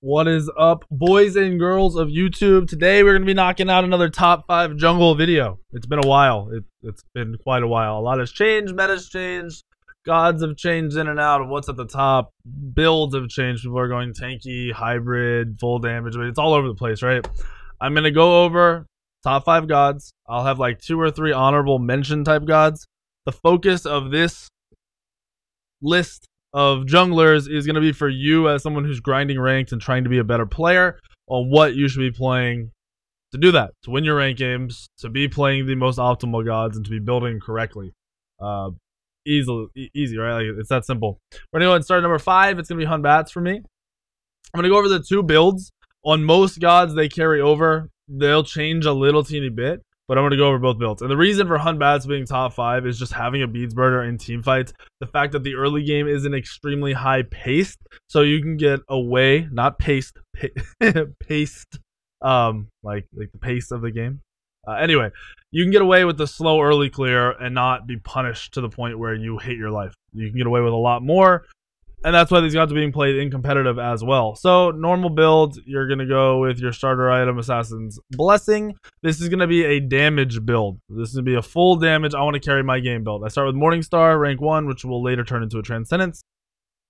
What is up, boys and girls of YouTube? Today we're going to be knocking out another top 5 jungle video. It's been a while. It's been quite a while. A lot has changed, meta's changed, gods have changed in and out of what's at the top, builds have changed. People are going tanky, hybrid, full damage. I mean, it's all over the place, right? I'm going to go over top 5 gods. I'll have like 2 or 3 honorable mention type gods. The focus of this list of junglers is going to be for you as someone who's grinding ranks and trying to be a better player on what you should be playing to do that, to win your rank games, to be playing the most optimal gods, and to be building correctly. Easy, right? Like, it's that simple. We're going to go ahead and start number 5. It's going to be Hun Bats for me. I'm going to go over the 2 builds. On most gods, they carry over. They'll change a little teeny bit, but I'm going to go over both builds. And the reason for Hun Bats being top 5 is just having a beads burner in team fights. The fact that the early game isn't extremely high paced, so you can get away, not paced, paced, like the pace of the game. Anyway, you can get away with the slow early clear and not be punished to the point where you hate your life. You can get away with a lot more. And that's why these gods are being played in competitive as well. So, normal build, you're going to go with your starter item, Assassin's Blessing. This is going to be a damage build. This is going to be a full damage. I want to carry my game build. I start with Morningstar, rank 1, which will later turn into a Transcendence.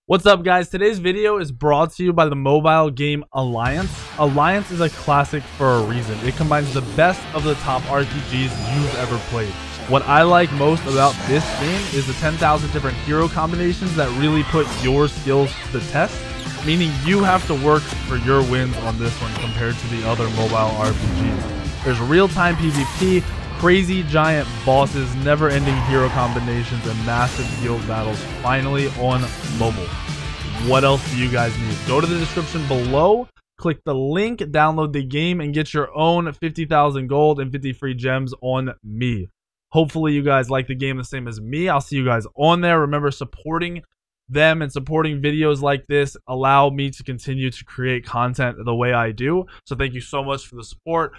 What's up, guys? Today's video is brought to you by the mobile game Alliance. Alliance is a classic for a reason. It combines the best of the top RPGs you've ever played. What I like most about this game is the 10,000 different hero combinations that really put your skills to the test, meaning you have to work for your wins on this one compared to the other mobile RPGs. There's real-time PvP, crazy giant bosses, never-ending hero combinations, and massive guild battles finally on mobile. What else do you guys need? Go to the description below, click the link, download the game, and get your own 50,000 gold and 50 free gems on me. Hopefully you guys like the game the same as me. I'll see you guys on there. Remember, supporting them and supporting videos like this allow me to continue to create content the way I do. So thank you so much for the support.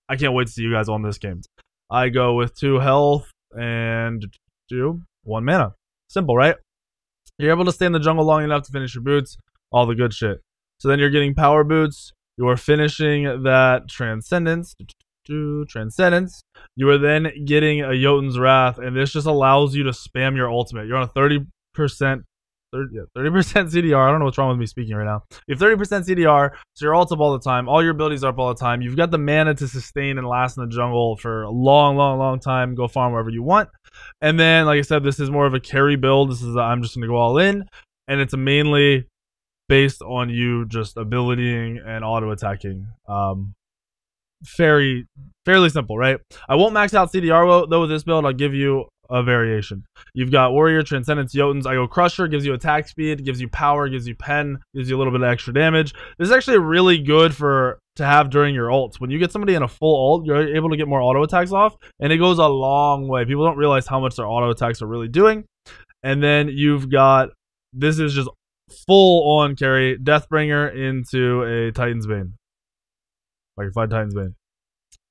I can't wait to see you guys on this game. I go with 2 health and 1 mana. Simple, right? You're able to stay in the jungle long enough to finish your boots. All the good shit. So then you're getting power boots. You're finishing that Transcendence. Transcendence. You are then getting a Jotun's Wrath, and this just allows you to spam your ultimate. You're on a 30% CDR. I don't know what's wrong with me speaking right now. You have 30% CDR, so you're ult up all the time. All your abilities are up all the time. You've got the mana to sustain and last in the jungle for a long time. Go farm wherever you want. And then, like I said, this is more of a carry build. This is I'm just going to go all in, and it's mainly based on you just abilitying and auto attacking. Fairly simple, right? I won't max out CDR though with this build. I'll give you a variation. You've got Warrior, Transcendence, Jotuns. I go Crusher, gives you attack speed, gives you power, gives you pen, gives you a little bit of extra damage. This is actually really good to have during your ults. When you get somebody in a full ult, you're able to get more auto attacks off, and it goes a long way. People don't realize how much their auto attacks are really doing. And then you've got, this is just full on carry, Deathbringer into a Titan's Bane. Like 5 Titan's Bane.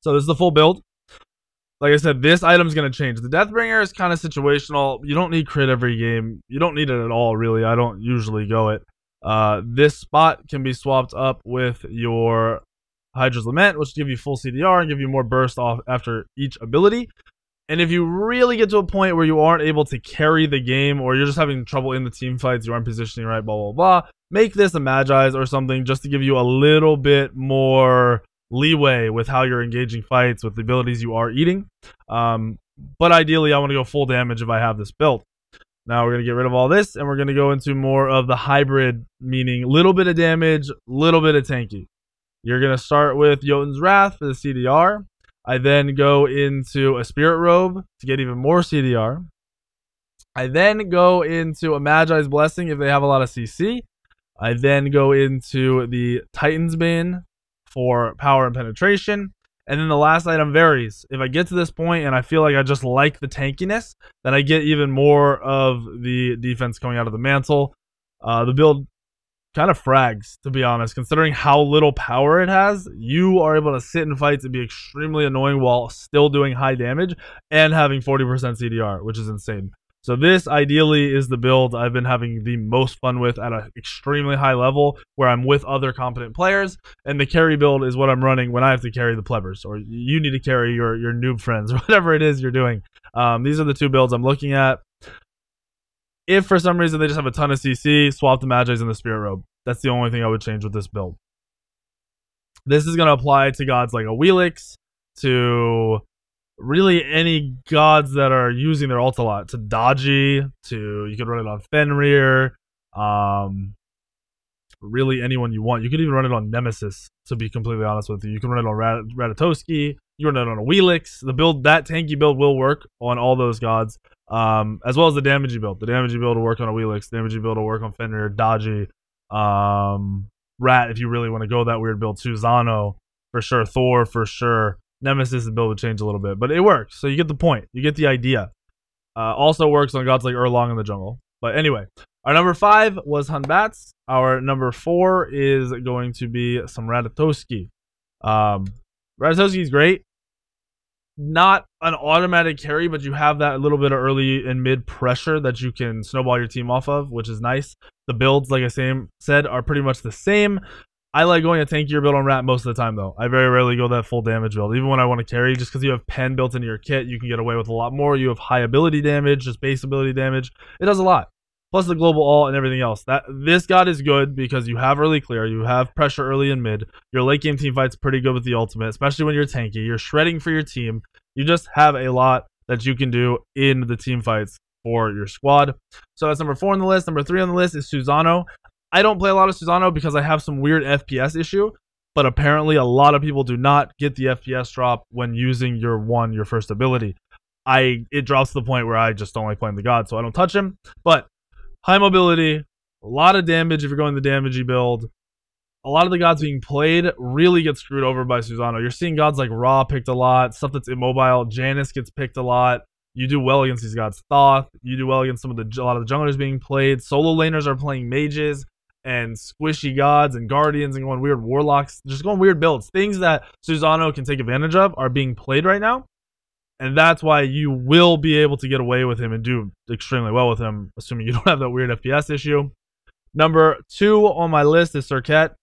So this is the full build. Like I said, this item's going to change. The Deathbringer is kind of situational. You don't need crit every game. You don't need it at all, really. I don't usually go it. This spot can be swapped up with your Hydra's Lament, which give you full CDR and give you more burst off after each ability. And if you really get to a point where you aren't able to carry the game, or you're just having trouble in the team fights, you aren't positioning right, blah, blah, blah, make this a Magi's or something just to give you a little bit more leeway with how you're engaging fights with the abilities you are eating. But ideally, I want to go full damage if I have this built. Now we're going to get rid of all this, and we're going to go into more of the hybrid, meaning little bit of damage, little bit of tanky. You're going to start with Jotun's Wrath for the CDR. I then go into a Spirit Robe to get even more CDR. I then go into a Magi's Blessing if they have a lot of CC. I then go into the Titan's Bane for power and penetration. And then the last item varies. If I get to this point and I feel like I just like the tankiness, then I get even more of the defense coming out of the mantle. The build kind of frags, to be honest. Considering how little power it has, you are able to sit in fights and be extremely annoying while still doing high damage and having 40% CDR, which is insane. So this ideally is the build I've been having the most fun with at an extremely high level where I'm with other competent players, and the carry build is what I'm running when I have to carry the plebers, or you need to carry your noob friends, or whatever it is you're doing. These are the two builds I'm looking at. If for some reason they just have a ton of CC, swap the Magi's and the Spirit Robe. That's the only thing I would change with this build. This is going to apply to gods like Achilles, to really any gods that are using their ult a lot, to Dodgy, to you could run it on Fenrir, really anyone you want. You could even run it on Nemesis, to be completely honest with you. You can run it on Ratatoski, you run it on Achilles. The build, that tanky build will work on all those gods, as well as the damagey build. The damagey build will work on Achilles, the damagey build will work on Fenrir, Dodgy, Rat if you really want to go that weird build, Susanoo for sure, Thor for sure. Nemesis' build would change a little bit, but it works. So you get the point. You get the idea. Also works on gods like Erlong in the jungle. But anyway, our number 5 was Hunbats. Our number 4 is going to be some Ratatoski. Ratatoski is great. Not an automatic carry, but you have that little bit of early and mid pressure that you can snowball your team off of, which is nice. The builds, like I said, are pretty much the same. I like going a tankier build on Rat most of the time, though. I very rarely go that full damage build, even when I want to carry, just because you have Pen built into your kit, you can get away with a lot more. You have high ability damage, just base ability damage. It does a lot. Plus the global ult and everything else. This god is good because you have early clear, you have pressure early and mid. Your late game team fight's pretty good with the ultimate, especially when you're tanky. You're shredding for your team. You just have a lot that you can do in the team fights for your squad. So that's number 4 on the list. Number 3 on the list is Susanoo. I don't play a lot of Susanoo because I have some weird FPS issue, but apparently a lot of people do not get the FPS drop when using your first ability. It drops to the point where I just don't like playing the god, so I don't touch him. But high mobility, a lot of damage if you're going the damagey build. A lot of the gods being played really get screwed over by Susanoo. You're seeing gods like Ra picked a lot, stuff that's immobile. Janus gets picked a lot. You do well against these gods. Thoth, you do well against a lot of the junglers being played. Solo laners are playing mages and squishy gods and guardians and going weird warlocks, just going weird builds. Things that Susanoo can take advantage of are being played right now. And that's why you will be able to get away with him and do extremely well with him, assuming you don't have that weird FPS issue. Number 2 on my list is Serket.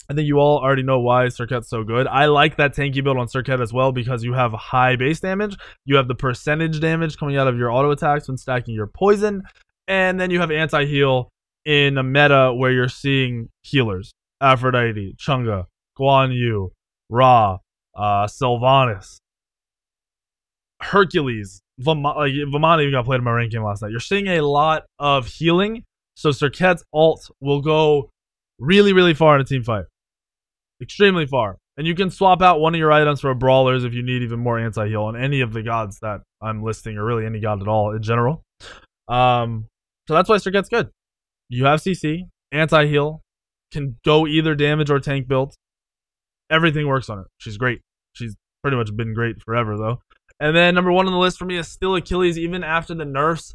I think you all already know why Serket's so good. I like that tanky build on Serket as well because you have high base damage. You have the percentage damage coming out of your auto attacks when stacking your poison. And then you have anti-heal in a meta where you're seeing healers. Aphrodite, Chunga, Guan Yu, Ra, Sylvanas, Hercules, Vamana even got played in my rank game last night. You're seeing a lot of healing, so Serket's ult will go really, really far in a team fight. Extremely far. And you can swap out one of your items for a brawlers if you need even more anti-heal on any of the gods that I'm listing, or really any god at all in general. So that's why Serket's good. You have CC, anti-heal, can go either damage or tank build. Everything works on it. She's great. She's pretty much been great forever, though. And then number 1 on the list for me is still Achilles, even after the nerfs.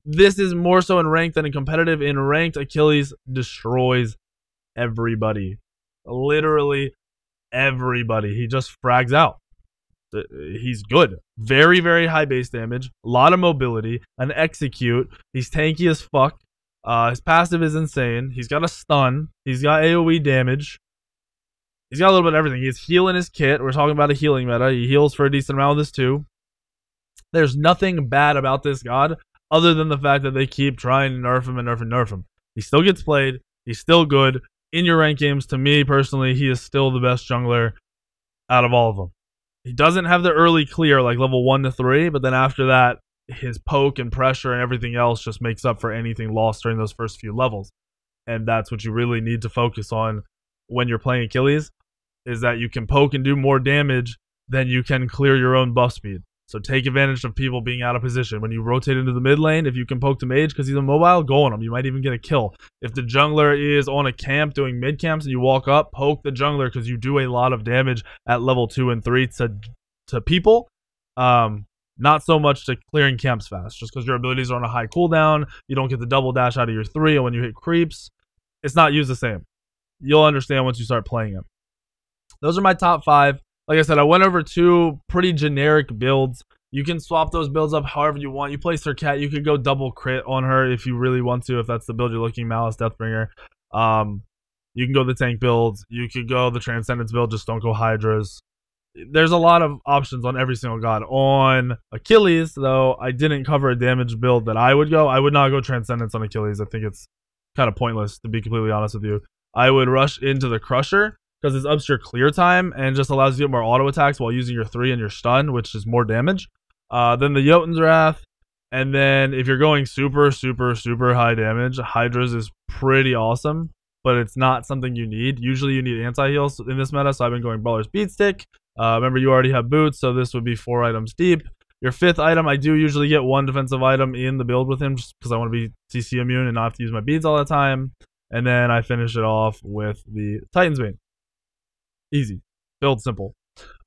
This is more so in ranked than in competitive. In ranked, Achilles destroys everybody. Literally everybody. He just frags out. He's good. Very, very high base damage. A lot of mobility. An execute. He's tanky as fuck. His passive is insane. He's got a stun. He's got AoE damage. He's got a little bit of everything. He's healing his kit. We're talking about a healing meta. He heals for a decent amount with this too. There's nothing bad about this god other than the fact that they keep trying to nerf him and nerf and nerf him. He still gets played. He's still good. In your rank games, to me personally, he is still the best jungler out of all of them. He doesn't have the early clear like level 1 to 3, but then after that, his poke and pressure and everything else just makes up for anything lost during those first few levels. And that's what you really need to focus on when you're playing Achilles, is that you can poke and do more damage than you can clear your own buff speed. So take advantage of people being out of position. When you rotate into the mid lane, if you can poke to mage because he's immobile, go on him. You might even get a kill. If the jungler is on a camp doing mid camps and you walk up, poke the jungler because you do a lot of damage at level 2 and 3 to people. Not so much to clearing camps fast, just because your abilities are on a high cooldown. You don't get the double dash out of your 3, and when you hit creeps, it's not used the same. You'll understand once you start playing him. Those are my top 5. Like I said, I went over 2 pretty generic builds You can swap those builds up however you want. You play Sir Cat, you could go double crit on her if you really want to, if that's the build you're looking, Malice, Deathbringer. You can go the tank builds. You could go the Transcendence build, just don't go Hydras. There's a lot of options on every single god. On Achilles, though, I didn't cover a damage build that I would go. I would not go Transcendence on Achilles. I think it's kind of pointless, to be completely honest with you. I would rush into the Crusher, because it ups your clear time and just allows you to get more auto attacks while using your 3 and your stun, which is more damage. Then the Jotun's Wrath. And then if you're going super, super, super high damage, Hydras is pretty awesome, but it's not something you need. Usually you need anti-heals in this meta, so I've been going Brawler's Beatstick. Remember, you already have boots, so this would be 4 items deep. Your 5th item, I do usually get 1 defensive item in the build with him, just because I want to be CC immune and not have to use my beads all the time. And then I finish it off with the Titan's Bane. Easy. Build simple.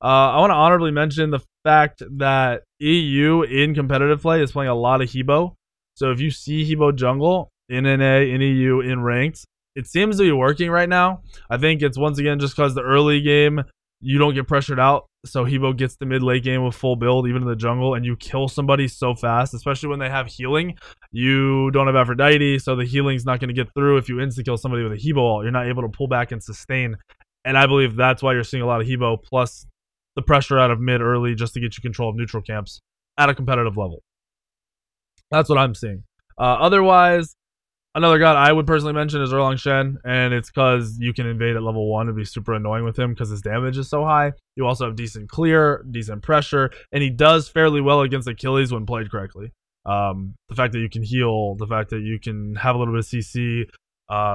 I want to honorably mention the fact that EU in competitive play is playing a lot of Hebo. So if you see Hebo jungle in NA, in EU, in ranked, it seems to be working right now. I think it's once again just because the early game, you don't get pressured out. So Hebo gets the mid-late game with full build, even in the jungle, and you kill somebody so fast, especially when they have healing. You don't have Aphrodite, so the healing's not going to get through. If you insta-kill somebody with a Hebo ult, you're not able to pull back and sustain. And I believe that's why you're seeing a lot of Hebo, plus the pressure out of mid early just to get you control of neutral camps at a competitive level. That's what I'm seeing. Otherwise, another god I would personally mention is Shen, and it's because you can invade at level 1 and be super annoying with him because his damage is so high. You also have decent clear, decent pressure, and he does fairly well against Achilles when played correctly. The fact that you can heal, the fact that you can have a little bit of CC,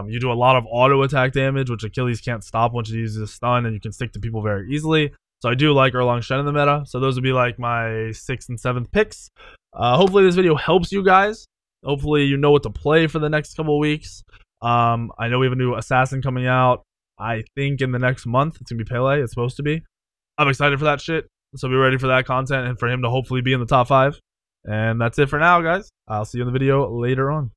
you do a lot of auto attack damage, which Achilles can't stop once he uses a stun, and you can stick to people very easily. So I do like Shen in the meta. So those would be like my 6th and 7th picks. Hopefully this video helps you guys. Hopefully you know what to play for the next couple of weeks. I know we have a new assassin coming out. I think in the next month. It's going to be Pele. It's supposed to be. I'm excited for that shit. So be ready for that content and for him to hopefully be in the top 5. And that's it for now, guys. I'll see you in the video later on.